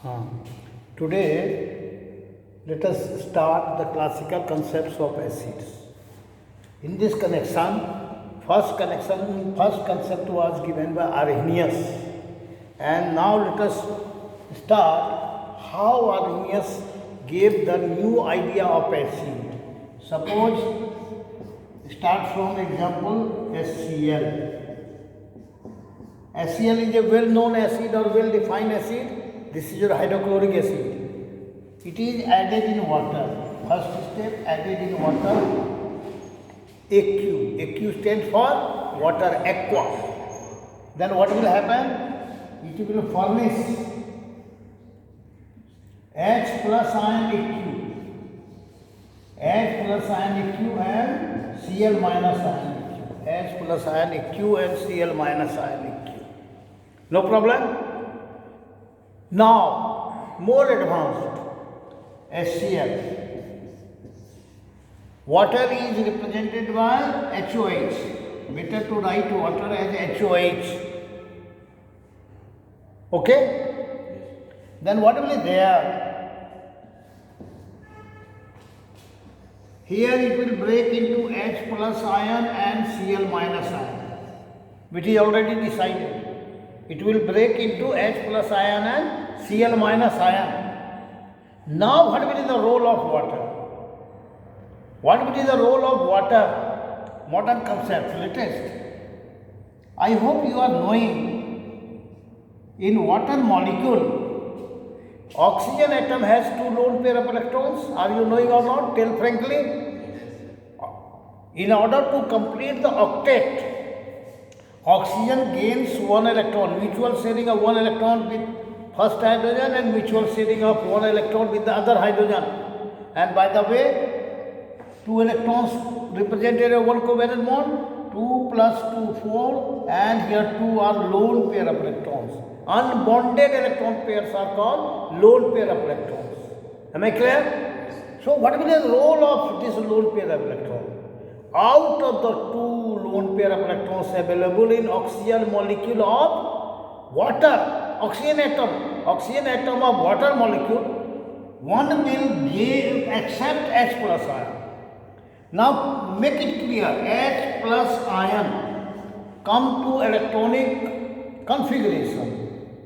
Uh, Today, let us start the classical concepts of acids. In this connection, first concept was given by Arrhenius, and now let us start how Arrhenius gave the new idea of acid. Suppose start from example HCl. HCl is a well-known acid or well-defined acid. This is your hydrochloric acid. It is added in water. First step, added in water. AQ. AQ stands for water, aqua. Then what will happen? It will furnish H plus ion AQ. H plus ion AQ and Cl minus ion AQ. H plus ion AQ and Cl minus ion AQ. No problem? Now, more advanced, HCl. Water is represented by HOH. Better to write water as HOH. Okay? Then what will be there? Here it will break into H plus ion and Cl minus ion, which is already decided. It will break into H plus ion and Cl minus ion. Now what will be the role of water? What will be the role of water? Modern concept, latest. I hope you are knowing in water molecule, oxygen atom has two lone pair of electrons. Are you knowing or not? Tell frankly. In order to complete the octet, oxygen gains one electron, mutual sharing of one electron with first hydrogen and mutual sharing of one electron with the other hydrogen. And by the way, two electrons represented a one covalent bond, 2 plus 2, 4, and here 2 are lone pair of electrons. Unbonded electron pairs are called lone pair of electrons. Am I clear? So what will be the role of this lone pair of electron? Out of the two lone pair of electrons available in oxygen molecule of water, oxygen atom of water molecule, one will accept H plus ion. Now make it clear, H plus ion come to electronic configuration,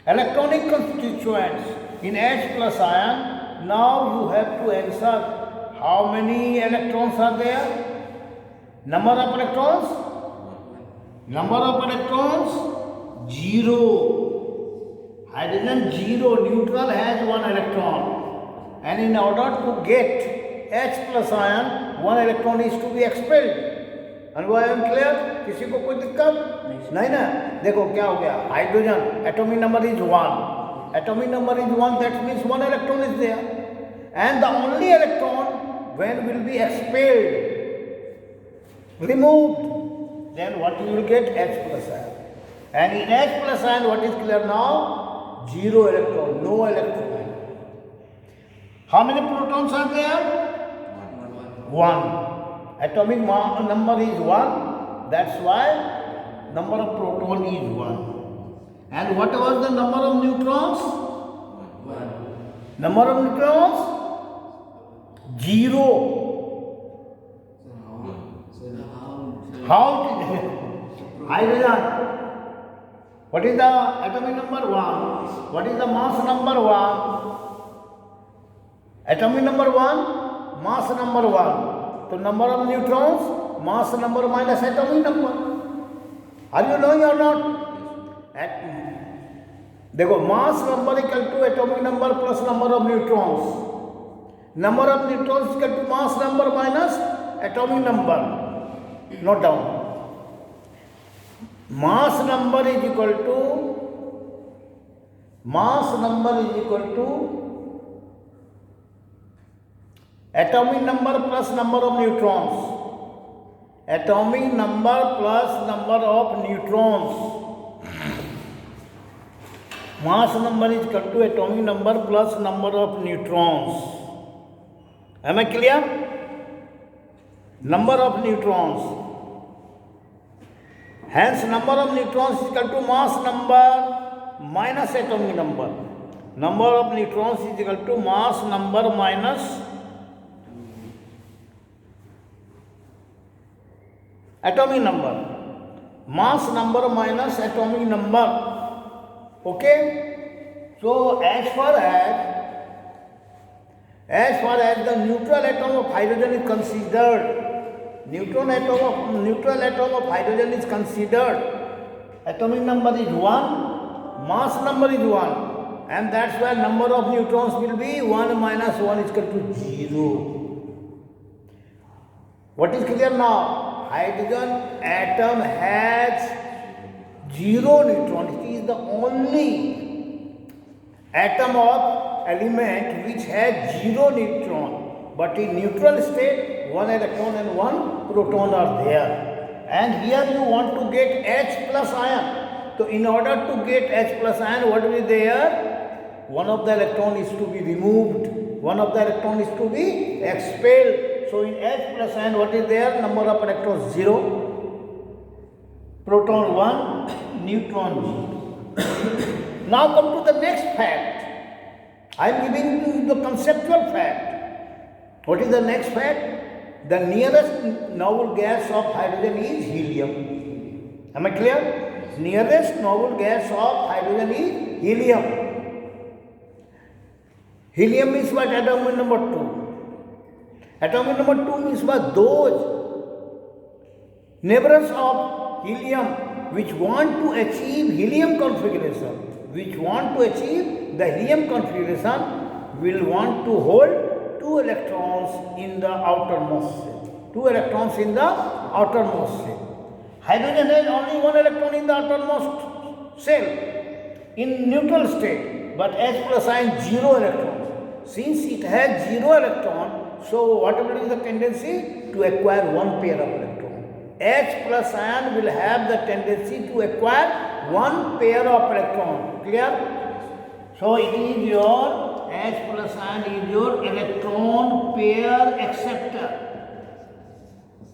electronic constituents in H plus ion. Now you have to answer how many electrons are there? Number of electrons? Number of electrons? 0. Hydrogen 0. Neutral has 1 electron. And in order to get H plus ion, 1 electron is to be expelled. And why I am clear? किसी को कोई दिक्कत नहीं ना? देखो क्या हो गया? Hydrogen atomic number is 1. Atomic number is 1. That means 1 electron is there. And the only electron when will be expelled, removed, then what you will get? H plus ion. And in H plus ion, what is clear now? 0 electron, no electron. How many protons are there? 1. Atomic number is 1. That's why number of proton is 1. And what was the number of neutrons? 1. Number of neutrons? 0. How it is? Hydrogen. What is the atomic number? 1. What is the mass number? 1. Atomic number 1, mass number 1. So number of neutrons, mass number minus atomic number. Are you knowing or not? देखो mass number equal to atomic number plus number of neutrons. Number of neutrons is equal to mass number minus atomic number. Note down. Mass number is equal to atomic number plus number of neutrons. Atomic number plus number of neutrons. Mass number is equal to atomic number plus number of neutrons. Am I clear? Number of neutrons. Hence, number of neutrons is equal to mass number minus atomic number. number of neutrons is equal to mass number minus atomic number. Mass number minus atomic number. Okay? So as far as the neutral atom of hydrogen is considered, neutral atom of hydrogen is considered, atomic number is 1, mass number is 1, and that's why number of neutrons will be 1 minus 1 is equal to 0. What is clear now? Hydrogen atom has 0 neutron. It is the only atom of element which has 0 neutron, but in neutral state 1 electron and 1 proton are there. And here you want to get H plus ion. So in order to get H plus ion, what will be there? One of the electron is to be removed, one of the electron is to be expelled. So in H plus ion, what is there? Number of electrons 0, proton 1, neutron 0. Now come to the next fact. I am giving you the conceptual fact. What is the next fact? The nearest noble gas of hydrogen is helium. Am I clear? Nearest noble gas of hydrogen is helium. Helium means what? Atomic number 2. Atomic number 2 means what? Those neighbors of helium which want to achieve helium configuration, the helium configuration will want to hold 2 electrons in the outermost shell. 2 electrons in the outermost shell. Hydrogen has only 1 electron in the outermost shell in neutral state, but H plus ion 0 electrons. Since it has 0 electron, so what will be the tendency? To acquire 1 pair of electrons. H plus ion will have the tendency to acquire 1 pair of electrons. Clear? So it is your H plus ion is your electron pair acceptor.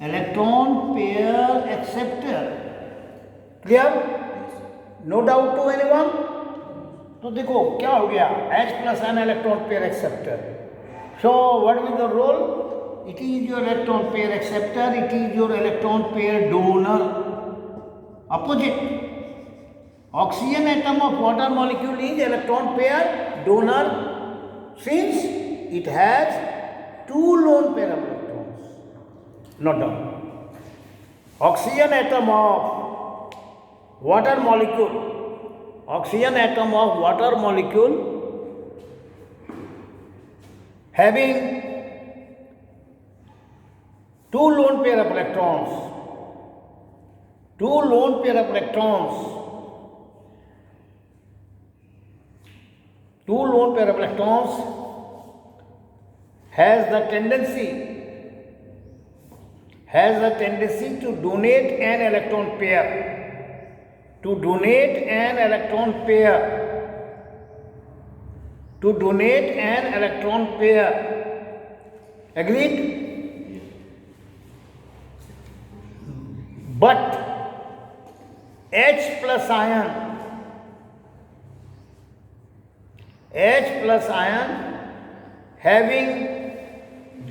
Electron pair acceptor. Clear? No doubt to anyone? तो देखो क्या हो गया? H plus ion electron pair acceptor. So what is the role? It is your electron pair acceptor. It is your electron pair donor. Opposite. Oxygen atom of water molecule is electron pair donor since it has 2 lone pair of electrons. Note down. Oxygen atom of water molecule. Oxygen atom of water molecule having 2 lone pair of electrons. 2 lone pair of electrons. 2 lone pair of electrons has the tendency to donate an electron pair. To donate an electron pair. Agreed? But H plus ion having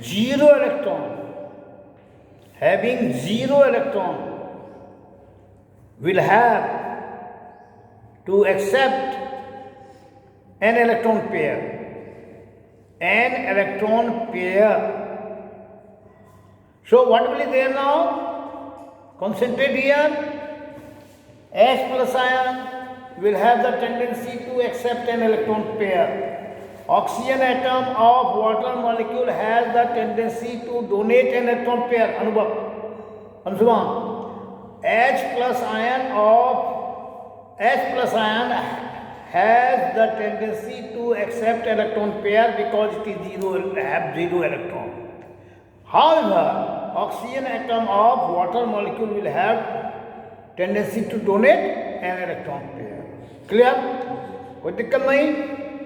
0 electron will have to accept an electron pair. So what will be there now? Concentrate here. H plus ion will have the tendency to accept an electron pair. Oxygen atom of water molecule has the tendency to donate an electron pair. Ansuman. H plus ion has the tendency to accept electron pair because it is 0 electron. However, oxygen atom of water molecule will have tendency to donate an electron pair. Clear? कोई दिक्कत नहीं?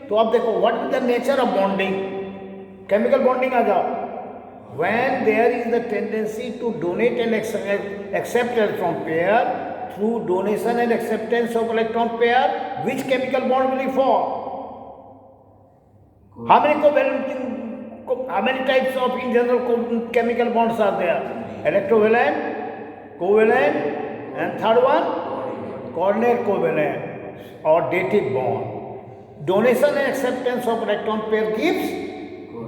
तो अब देखो what is the nature of bonding? Chemical bonding आ जाओ. When there is the tendency to donate and accept electron pair, through donation and acceptance of electron pair, which chemical bond will you form? How many how many types of in general chemical bonds are there? Electrovalent, covalent, and third one coordinate covalent or dative bond. Donation and acceptance of electron pair gives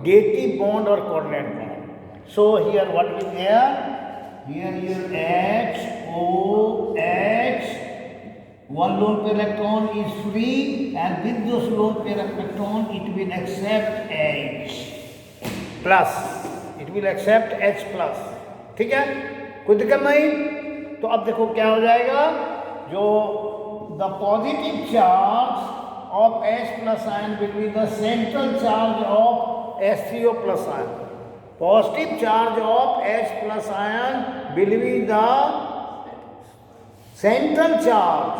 dative bond or coordinate bond. So here what is there? Here H, O, H. One lone pair electron is free, and with those lone pair electron it will accept H plus. It will accept H plus. ठीक है, कोई दिक्कत नहीं. तो अब देखो क्या हो जाएगा, जो the positive charge of H plus ion will be the central charge of H3O plus ion. Positive charge of H plus ion will be the central charge,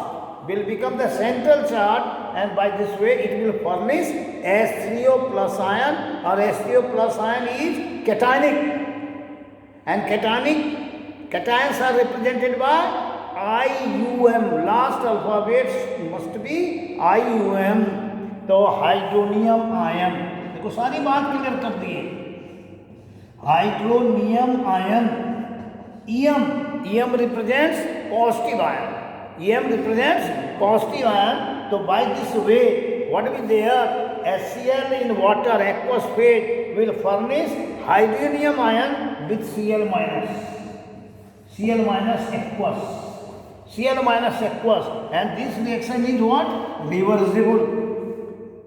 will become the central charge, and by this way it will furnish H3O plus ion, or H3O plus ion is cationic, and cations are represented by IUM. Last alphabets must be IUM. तो hydronium ion, देखो सारी बात clear कर दी है. Hydronium ion, EM represents positive ion. EM represents positive ion. So by this way, what will be there? HCl in water, aqueous phase, will furnish hydronium ion with Cl minus aqueous. Cl minus aqueous, and this reaction is what? Reversible.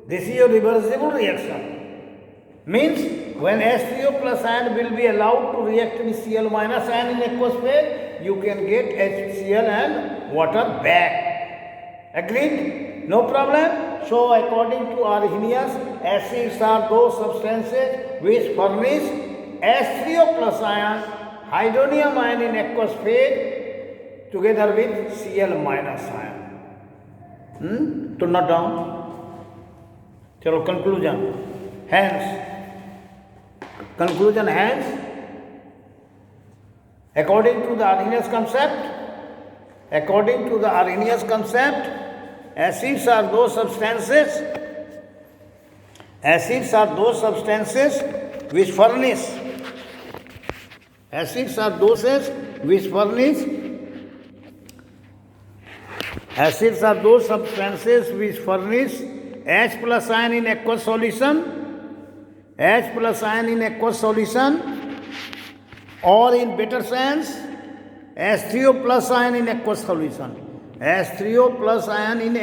This is a reversible reaction. Means when H3O plus ion will be allowed to react with Cl minus ion in aqueous phase, you can get HCl and water back. Agreed? No problem. So according to Arrhenius, acids are those substances which furnish H3O plus ion, hydronium ion in aqueous phase together with Cl minus ion. To note down. Chalo, conclusion. Hence, according to the Arrhenius concept, acids are those substances which furnish H plus ion in aqueous solution, or in better sense, H3O plus ion in aqueous solution. H3O plus ion in